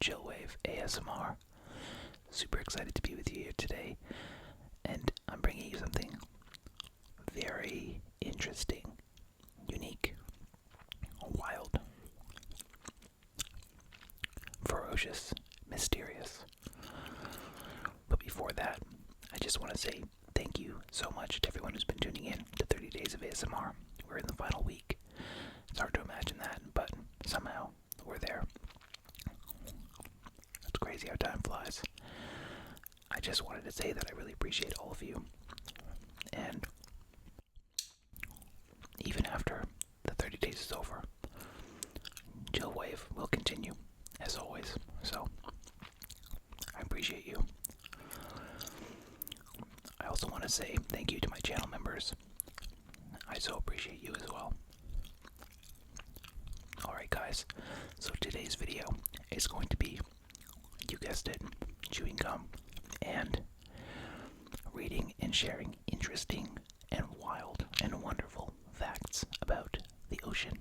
Chillwave ASMR. Super excited to be with you here today, and I'm bringing you something very interesting, unique, wild, ferocious, mysterious. But before that, I just want to say thank you so much to everyone who's been tuning in to 30 Days of ASMR. We're in the final week. It's hard to imagine that, but somehow we're there. It's crazy how time flies. I just wanted to say that I really appreciate all of you. And even after the 30 days is over, Chillwave will continue, as always. So, I appreciate you. I also want to say thank you to my channel members. I so appreciate you as well. Alright guys, so today's video is going to be, you guessed it, chewing gum and reading and sharing interesting and wild and wonderful facts about the ocean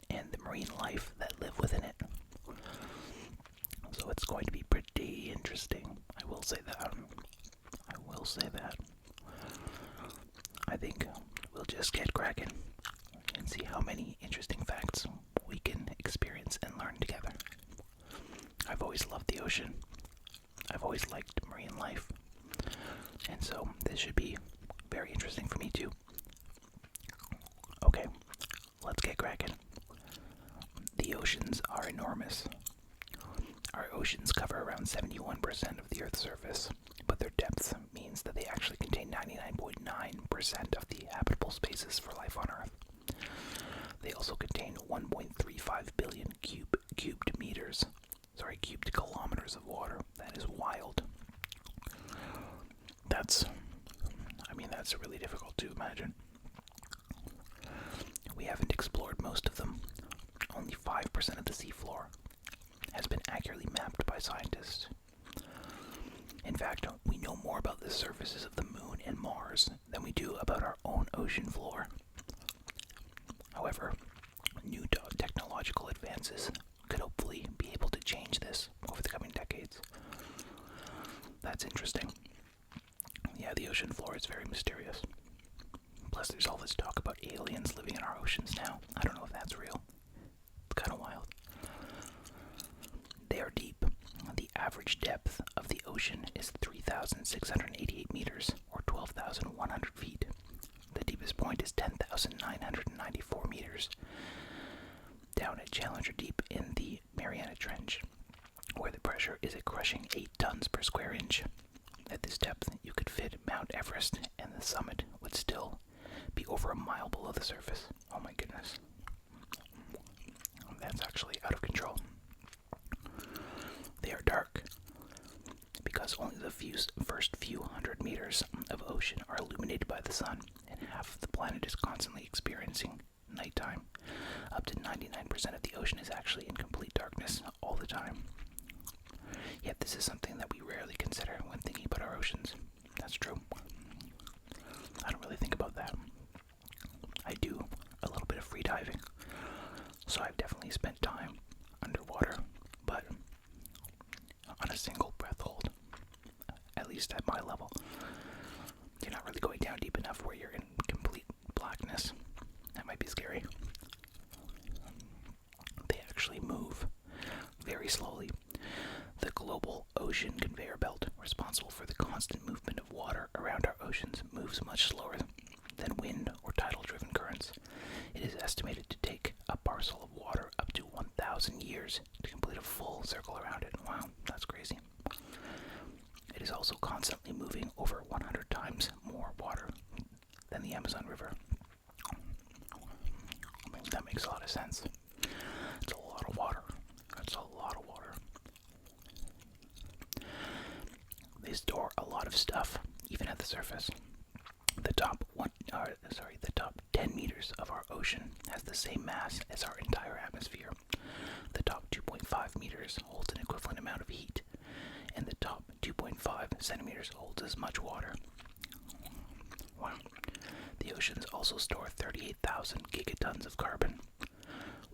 and the marine life that live within it. So it's going to be pretty interesting. I will say that. I think we'll just get cracking and see how many interesting facts we can experience and learn together. I've always loved the ocean. I've always liked marine life. And so this should be very interesting for me too. Okay, let's get cracking. The oceans are enormous. Our oceans cover around 71% of the Earth's surface, but their depth means that they actually contain 99.9% of the habitable spaces for life on Earth. They also contain 1.35 billion cubic kilometers of water. That is wild. That's really difficult to imagine. We haven't explored most of them. Only 5% of the seafloor has been accurately mapped by scientists. In fact, we know more about the surfaces of the Moon and Mars than we do about our own ocean floor. However, new technological advances could hopefully be able to change this over the coming decades. That's interesting. Yeah, the ocean floor is very mysterious. Plus, there's all this talk about aliens living in our oceans now. I don't know if that's real. It's kind of wild. They are deep. The average depth of the ocean is 3,688 meters, or 12,100 feet. The deepest point is 10,994 meters, down at Challenger Deep in the Mariana Trench, where the pressure is a crushing 8 tons per square inch. At this depth, you could fit Mount Everest, and the summit would still be over a mile below the surface. Oh my goodness. That's actually out of control. They are dark, because only the first few hundred meters of ocean are illuminated by the sun, and half of the planet is constantly experiencing nighttime. Up to 99% of the ocean is actually in complete darkness all the time. Yet this is something that we rarely consider when thinking about our oceans. That's true. I don't really think about that. I do a little bit of free diving, so I've definitely spent time underwater, but on a single breath hold, at least at my level. You're not really going down deep enough where you're in complete blackness. That might be scary. They actually move very slowly. The global ocean conveyor belt, responsible for the constant movement of water around our oceans, moves much slower than wind or tidal-driven currents. It is estimated to take a parcel of water up to 1,000 years to complete a full circle around it. Wow, that's crazy. It is also constantly moving over 100 times more water than the Amazon River. That makes a lot of sense. It's a lot of water. That's a lot of water. They store a lot of stuff, even at the surface. The top 10 meters of our ocean has the same mass as our entire atmosphere. The top 2.5 meters holds an equivalent amount of heat, and the top 2.5 centimeters holds as much water. Wow. The oceans also store 38,000 gigatons of carbon.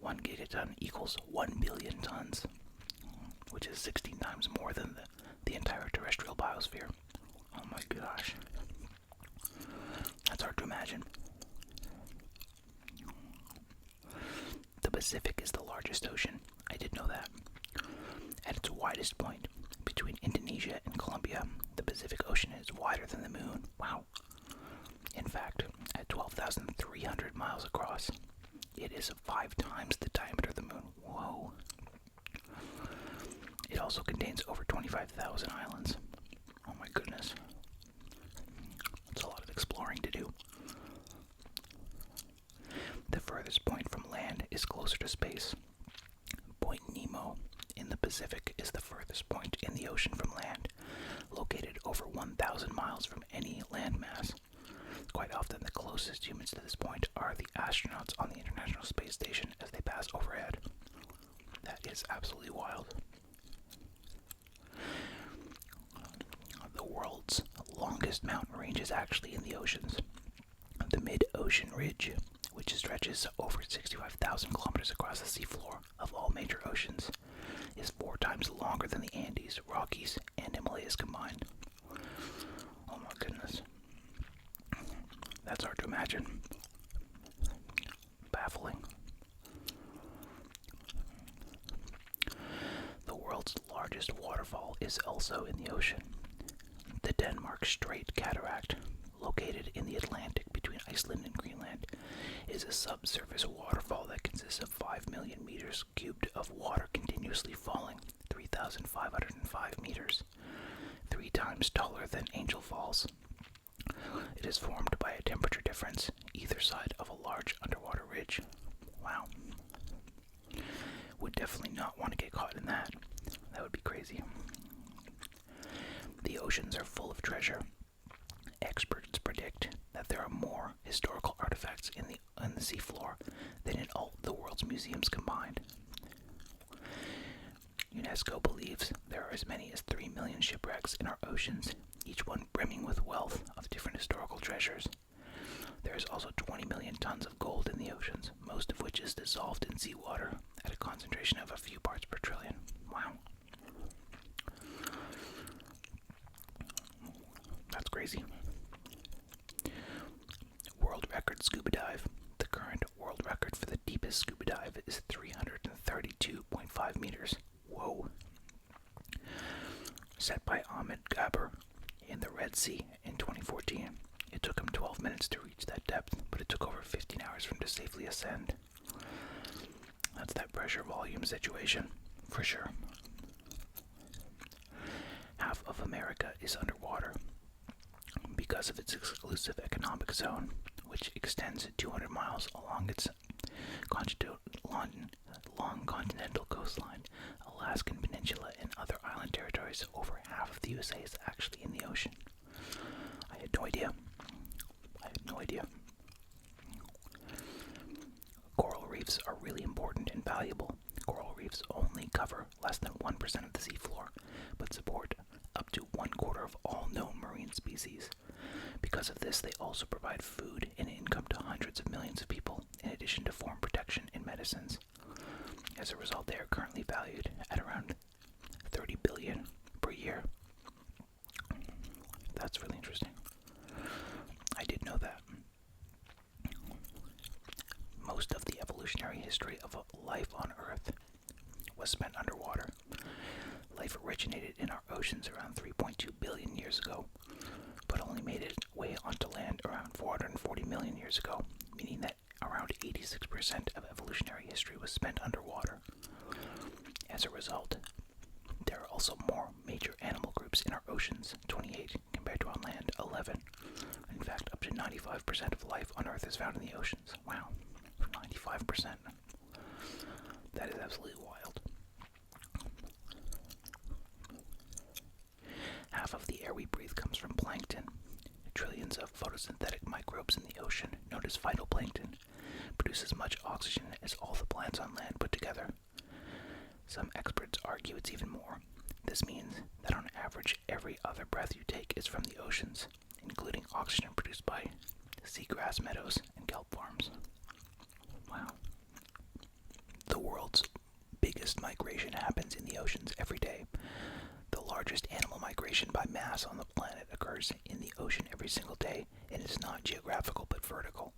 1 gigaton equals 1 billion tons. which is 16 times more than the entire terrestrial biosphere. Oh my gosh. That's hard to imagine. The Pacific is the largest ocean. I did know that. At its widest point, between Indonesia and Colombia, the Pacific Ocean is wider than the moon. Wow. In fact, at 12,300 miles across, it is 5 times the diameter of the moon. Whoa. It also contains over 25,000 islands. Oh my goodness. That's a lot of exploring to do. The furthest point from land is closer to space. Point Nemo in the Pacific is the furthest point in the ocean from land, located over 1,000 miles from any landmass. Quite often, the closest humans to this point are the astronauts on the International Space Station as they pass overhead. That is absolutely wild. The world's longest mountain range is actually in the oceans. The Mid-Ocean Ridge, which stretches over 65,000 kilometers across the seafloor of all major oceans, is 4 times longer than the Andes, Rockies, and Himalayas combined. Oh my goodness. That's hard to imagine. Baffling. The world's largest waterfall is also in the ocean. The Denmark Strait Cataract, located in the Atlantic between Iceland and Greenland, is a subsurface waterfall that consists of 5 million meters cubed of water continuously falling 3,505 meters, 3 times taller than Angel Falls. It is formed by a temperature difference either side of a large underwater ridge. Wow. Would definitely not want to get caught in that. That would be crazy. The oceans are full of treasure. Experts predict that there are more historical artifacts in the seafloor than in all the world's museums combined. UNESCO believes there are as many as 3 million shipwrecks in our oceans, each one brimming with wealth of different historical treasures. There is also 20 million tons of gold in the oceans, most of which is dissolved in seawater at a concentration of a few parts per trillion. Wow. That's crazy. World record scuba dive. The current world record for the deepest scuba dive is 332.5 meters. Whoa. Set by Ahmed Gabr in the Red Sea in 2014. It took him 12 minutes to reach that depth, but it took over 15 hours for him to safely ascend. That's that pressure volume situation, for sure. Half of America is underwater because of its exclusive economic zone, which extends 200 miles along its long continental coastline, Alaskan Peninsula, and other island territories. Over half of the USA is actually in the ocean. I had no idea. Coral reefs are really important and valuable. Coral reefs only cover less than 1% of the seafloor, but support up to 1/4 of all known marine species. Because of this, they also provide food and income to hundreds of millions of people, in addition to form protection in medicines. As a result, they are currently valued at around $30 billion per year. That's really interesting. I did know that. Most of the evolutionary history of life on Earth was spent underwater. Life originated in our oceans around 3.2 billion years ago, but only made its way onto land around 440 million years ago, meaning that around 86% of evolutionary history was spent underwater. As a result, there are also more major animal groups in our oceans, 28, compared to on land, 11. In fact, up to 95% of life on Earth is found in the oceans. Wow, 95%. That is absolutely wild. Half of the air we breathe comes from plankton. Trillions of photosynthetic microbes in the ocean, known as phytoplankton, produce as much oxygen as all the plants on land put together. Some experts argue it's even more. This means that on average, every other breath you take is from the oceans, including oxygen produced by seagrass meadows and kelp farms. Wow. The world's biggest migration happens in the oceans every day. The largest animal migration by mass on the planet occurs in the ocean every single day, and is not geographical but vertical.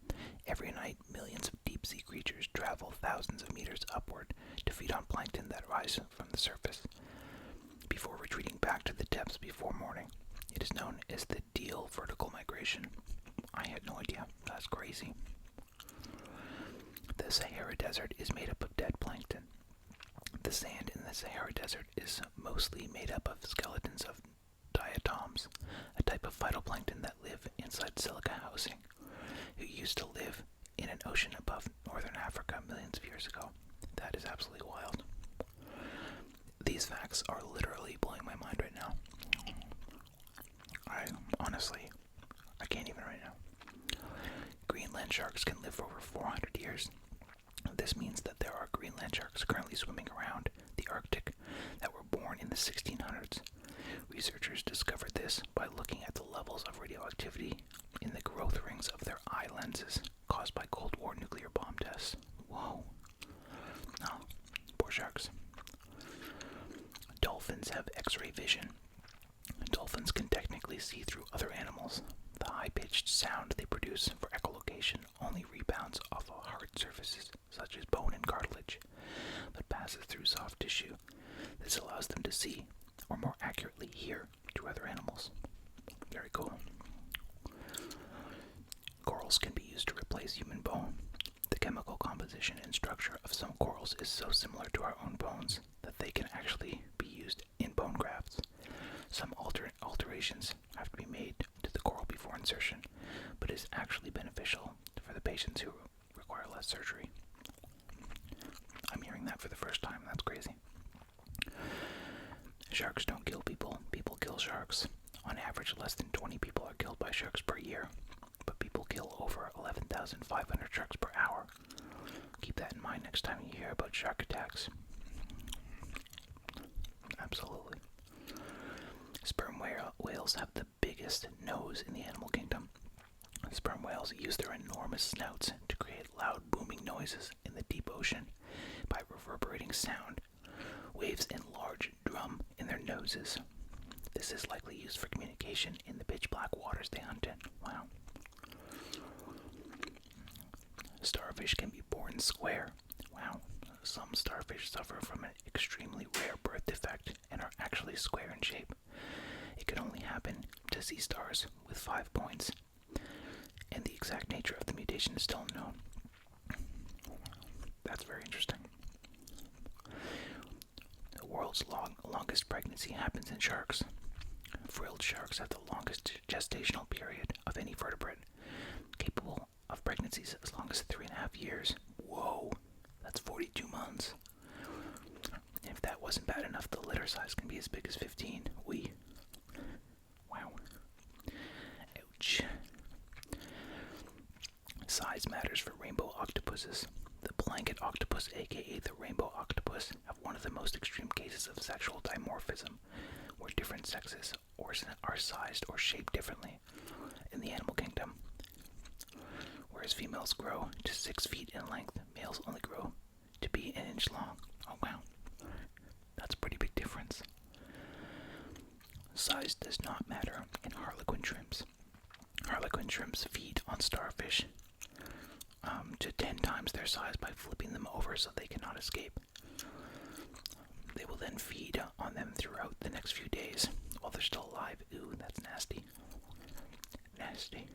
Every night, millions of deep-sea creatures travel thousands of meters upward to feed on plankton that rise from the surface, before retreating back to the depths before morning. It is known as the Deal vertical migration. I had no idea. That's crazy. The Sahara Desert is made up of dead plankton. The sand in the Sahara Desert is mostly made up of skeletons of diatoms, a type of phytoplankton that live inside silica housing, who used to live in an ocean above northern Africa millions of years ago. That is absolutely wild. These facts are literally blowing my mind right now. I can't even right now. Greenland sharks can live for over 400 years. This means that there are Greenland sharks currently swimming around the Arctic that were born in the 1600s. Researchers discovered this by looking at the levels of radioactivity in the growth rings of their eye lenses caused by Cold War nuclear bomb tests. Whoa. Oh, poor sharks. Dolphins have X-ray vision. Dolphins can technically see through other animals. The high-pitched sound they produce for echolocation only rebounds off of hard surfaces, such as bone and cartilage, but passes through soft tissue. This allows them to see, or more accurately hear, through other animals. Very cool. Corals can be used to replace human bone. The chemical composition and structure of some corals is so similar to our own bones that they can actually be used in bone grafts. Some alterations have to be made to the coral before insertion, but it is actually beneficial for the patients who require less surgery. I'm hearing that for the first time. That's crazy. Sharks don't kill people. People kill sharks. On average, less than 20 people are killed by sharks per year, but people kill over 11,500 sharks per hour. Keep that in mind next time you hear about shark attacks. Absolutely. Sperm whales have the biggest nose in the animal kingdom. Sperm whales use their enormous snouts to create loud booming noises in the deep ocean by reverberating sound waves in large drum in their noses. This is likely used for communication in the pitch black waters they hunt in. Wow. Starfish can be born square. Wow. Some starfish suffer from an extremely rare birth defect and are actually square in shape. It could only happen to sea stars with 5 points, and the exact nature of the mutation is still unknown. That's very interesting. The world's longest pregnancy happens in sharks. Frilled sharks have the longest gestational period of any vertebrate, capable of pregnancies as long as 3.5 years. Whoa, that's 42 months. And if that wasn't bad enough, the litter size can be as big as 15. Wow. Ouch. Size matters for rainbow octopuses. The blanket octopus, aka the rainbow octopus, have one of the most extreme cases of sexual dimorphism, where different sexes are sized or shaped differently in the animal kingdom. Whereas females grow to 6 feet in length, males only grow to be an inch long. Oh wow, that's a pretty big difference. Size does not matter in harlequin shrimps. Harlequin shrimps feed on starfish to 10 times their size by flipping them over so they cannot escape. They will then feed on them throughout the next few days while they're still alive. Ooh, that's nasty. Nasty.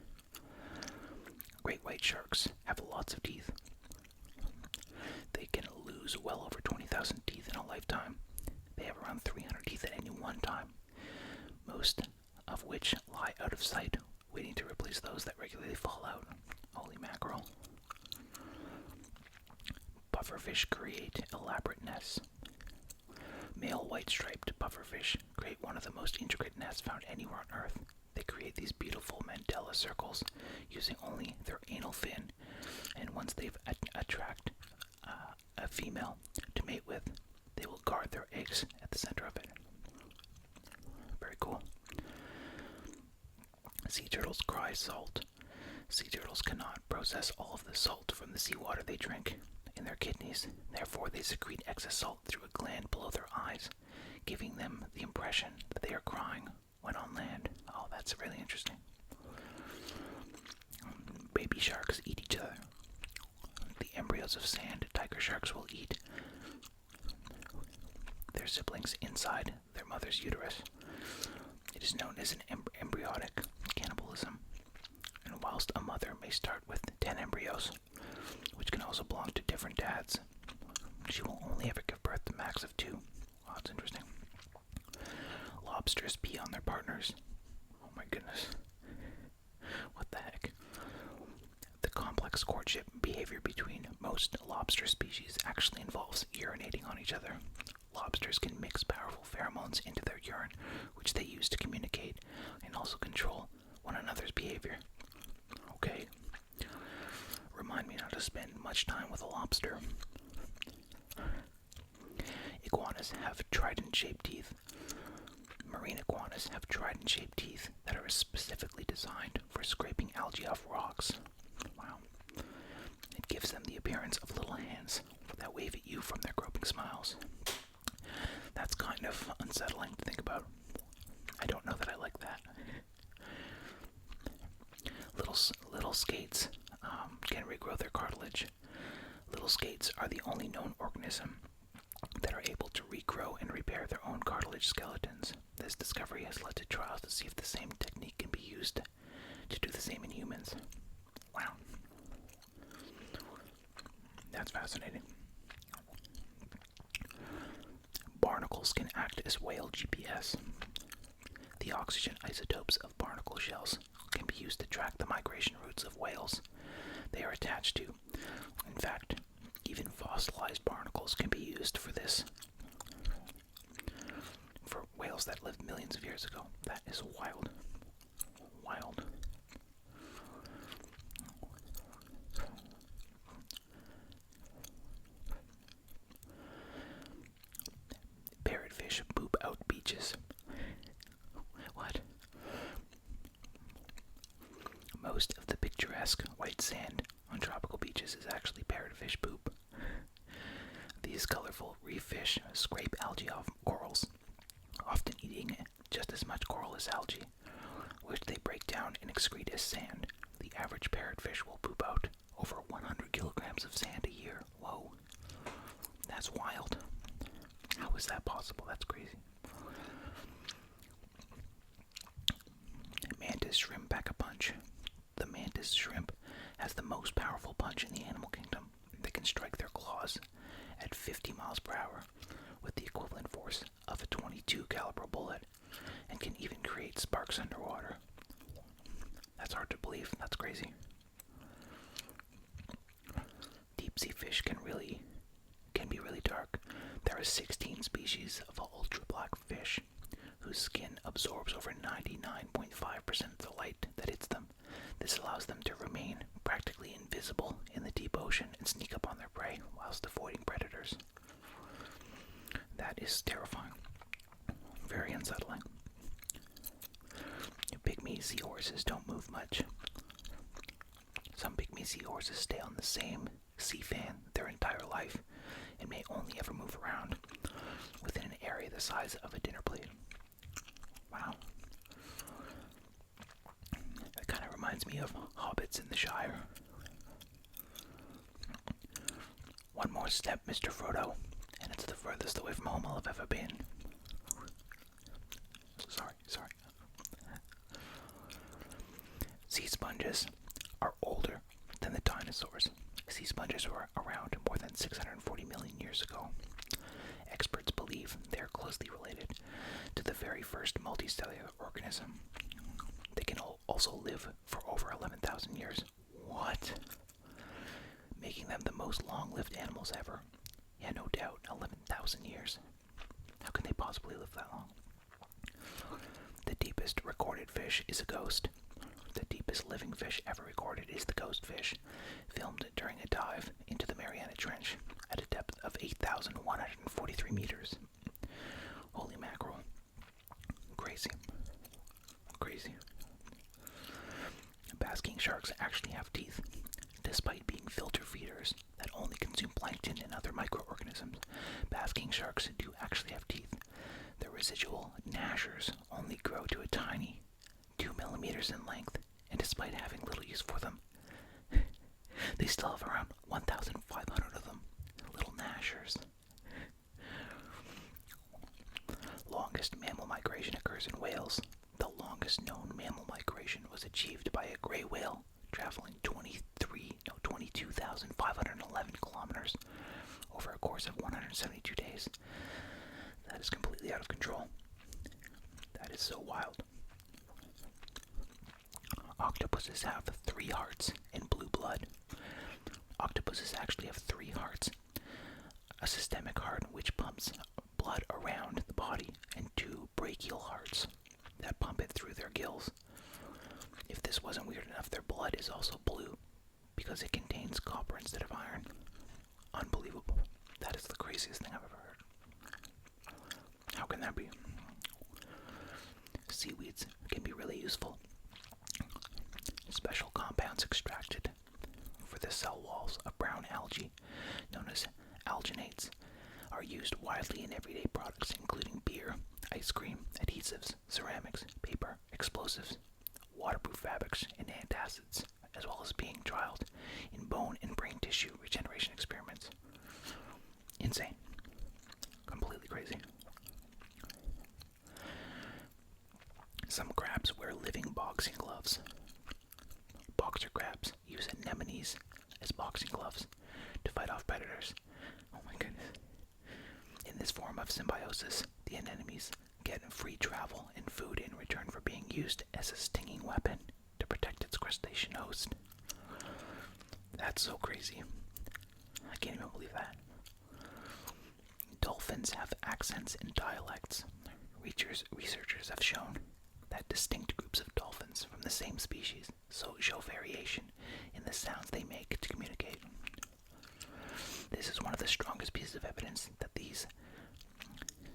Great white sharks have lots of teeth. They can lose well over 20,000 teeth in a lifetime. They have around 300 teeth at any one time, most of which lie out of sight, waiting to replace those that regularly fall out. Holy mackerel. Pufferfish create elaborate nests. Male white-striped pufferfish create one of the most intricate nests found anywhere on Earth. They create these beautiful mandala circles using only their anal fin, and once they've attract a female to mate with, they will guard their eggs at the center of it. Very cool. Sea turtles cry salt. Sea turtles cannot process all of the salt from the seawater they drink in their kidneys. Therefore, they secrete excess salt through a gland below their eyes, giving them the impression that they are crying when on land. Oh, that's really interesting. Baby sharks eat each other. The embryos of sand tiger sharks will eat their siblings inside their mother's uterus. It is known as an embryonic cannibalism. And whilst a mother may start with 10 embryos, which can also belong to different dads, she will only ever give birth to a max of 2. Oh, that's interesting. Lobsters pee on their partners. Oh my goodness. What the heck? The complex courtship behavior between most lobster species actually involves urinating on each other. Lobsters can mix powerful pheromones into their urine, which they use to communicate and also control one another's behavior. Okay. Remind me not to spend much time with a lobster. Iguanas have trident-shaped teeth. Marine iguanas have trident-shaped teeth that are specifically designed for scraping algae off rocks. Wow. It gives them the appearance of little hands that wave at you from their groping smiles. That's kind of unsettling to think about. I don't know that I like that. Little skates can regrow their cartilage. Little skates are the only known organism that are able to regrow and repair their own cartilage skeletons. This discovery has led to trials to see if the same technique can be used to do the same in humans. Wow. That's fascinating. Barnacles can act as whale GPS. The oxygen isotopes of barnacle shells can be used to track the migration routes of whales they are attached to. In fact, even fossilized barnacles can be used for this. For whales that lived millions of years ago. That is wild. Wild. Parrotfish poop out beaches. What? Most of the picturesque white sand on tropical beaches is actually parrotfish poop. These colorful reef fish scrape algae off corals, often eating just as much coral as algae, which they break down and excrete as sand. The average parrotfish will poop out over 100 kilograms of sand a year. Whoa. That's wild. How is that possible? That's crazy. Mantis shrimp pack a punch. The mantis shrimp has the most powerful punch in the animal kingdom. They can strike their claws at 50 miles per hour with the equivalent force of a .22 caliber bullet, and can even create sparks underwater. That's hard to believe. That's crazy. Deep sea fish can be really dark. There are 16 species of ultra black fish whose skin absorbs over 99.5% of the light that hits them. This allows them to remain practically invisible in the deep ocean and sneak up on their prey whilst avoiding predators. That is terrifying. Very unsettling. Pygmy seahorses don't move much. Some pygmy seahorses stay on the same sea fan their entire life and may only ever move around within an area the size of a dinner plate. Wow. That kind of reminds me of hobbits in the Shire. One more step, Mr. Frodo, and it's the furthest away from home I'll have ever been. Sorry. Sea sponges are older than the dinosaurs. Sea sponges were around more than 640 million years ago. Experts believe they are closely related to the very first multicellular organism. They can also live for over 11,000 years. What? Making them the most long-lived animals ever. Yeah, no doubt, 11,000 years. How can they possibly live that long? The deepest recorded fish is a ghost. The deepest living fish ever recorded is the ghost fish, filmed during a dive into the Mariana Trench at a depth of 8,143 meters. Holy mackerel. Crazy. Basking sharks actually have teeth. Despite being filter feeders that only consume plankton and other microorganisms, basking sharks do actually have teeth. The residual gnashers only grow to a tiny 2 millimeters in length, and despite having little use for them, they still have around 1,500 of them. Little gnashers. Longest mammal migration occurs in Wales. The longest known mammal migration was achieved by a gray whale traveling 22,511 kilometers over a course of 172 days. That is completely out of control. That is so wild. Octopuses have 3 hearts and blue blood. Octopuses actually have 3 hearts. A systemic heart which pumps blood around the body, and 2 brachial hearts that pump it through their gills. If this wasn't weird enough, their blood is also blue because it contains copper instead of iron. Unbelievable. That is the craziest thing I've ever heard. How can that be? Seaweeds can be really useful. Special compounds extracted for the cell walls of brown algae, known as alginates, are used widely in everyday products, including beer, ice cream, adhesives, ceramics, paper, explosives, waterproof fabrics, and antacids, as well as being trialed in bone and brain tissue regeneration experiments. Insane. Completely crazy. Some crabs wear living boxing gloves. Boxer crabs use anemones as boxing gloves to fight off predators. Oh my goodness. In this form of symbiosis, the anemones get free travel and food in return for being used as a stinging weapon to protect its crustacean host. That's so crazy. I can't even believe that. Dolphins have accents and dialects. Researchers have shown that distinct groups of dolphins from the same species show variation in the sounds they make to communicate. This is one of the strongest pieces of evidence that these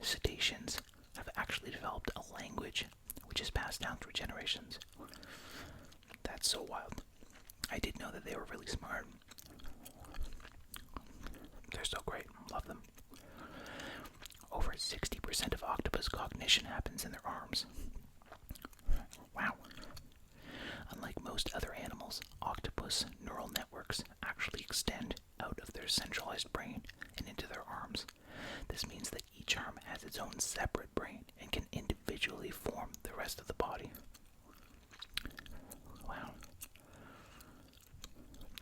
cetaceans have actually developed a language which is passed down through generations. That's so wild. I did know that they were really smart. They're so great. Love them. Over 60% of octopus cognition happens in their arms. Wow. Unlike most other animals, octopus neural networks actually extend out of their centralized brain and into their arms. This means that each arm has its own separate brain and can individually form the rest of the body. Wow.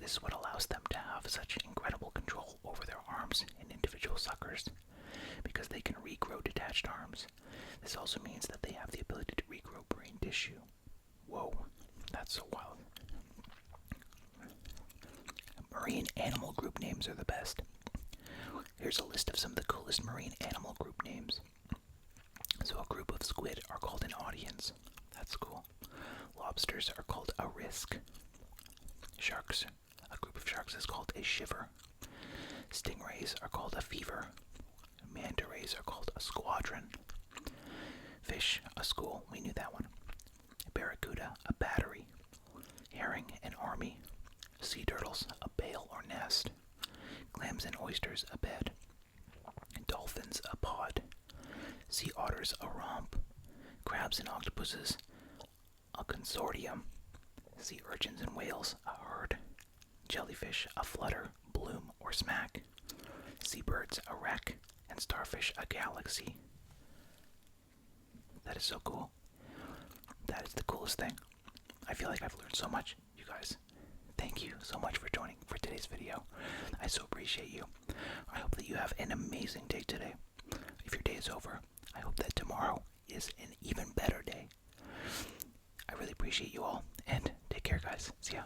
This is what allows them to have such incredible control over their arms and individual suckers, because they can regrow detached arms. This also means that they have the ability to regrow brain tissue. Whoa, that's so wild. Marine animal group names are the best. Here's a list of some of the coolest marine animal group names. So a group of squid are called an audience. That's cool. Lobsters are called a risk. Sharks, a group of sharks is called a shiver. Stingrays are called a fever. Manta rays are called a squadron. Fish, a school. We knew that one. Barracuda, a battery. Herring, an army. Sea turtles, a bale or nest. Clams and oysters, a bed. Dolphins, a pod. Sea otters, a romp. Crabs and octopuses, a consortium. Sea urchins and whales, a herd. Jellyfish, a flutter, bloom, or smack. Seabirds, a wreck. And starfish, a galaxy. That is so cool. That is the coolest thing. I feel like I've learned so much, you guys. Thank you so much for joining for today's video. I so appreciate you. I hope that you have an amazing day today. If your day is over, I hope that tomorrow is an even better day. I really appreciate you all, and take care, guys. See ya.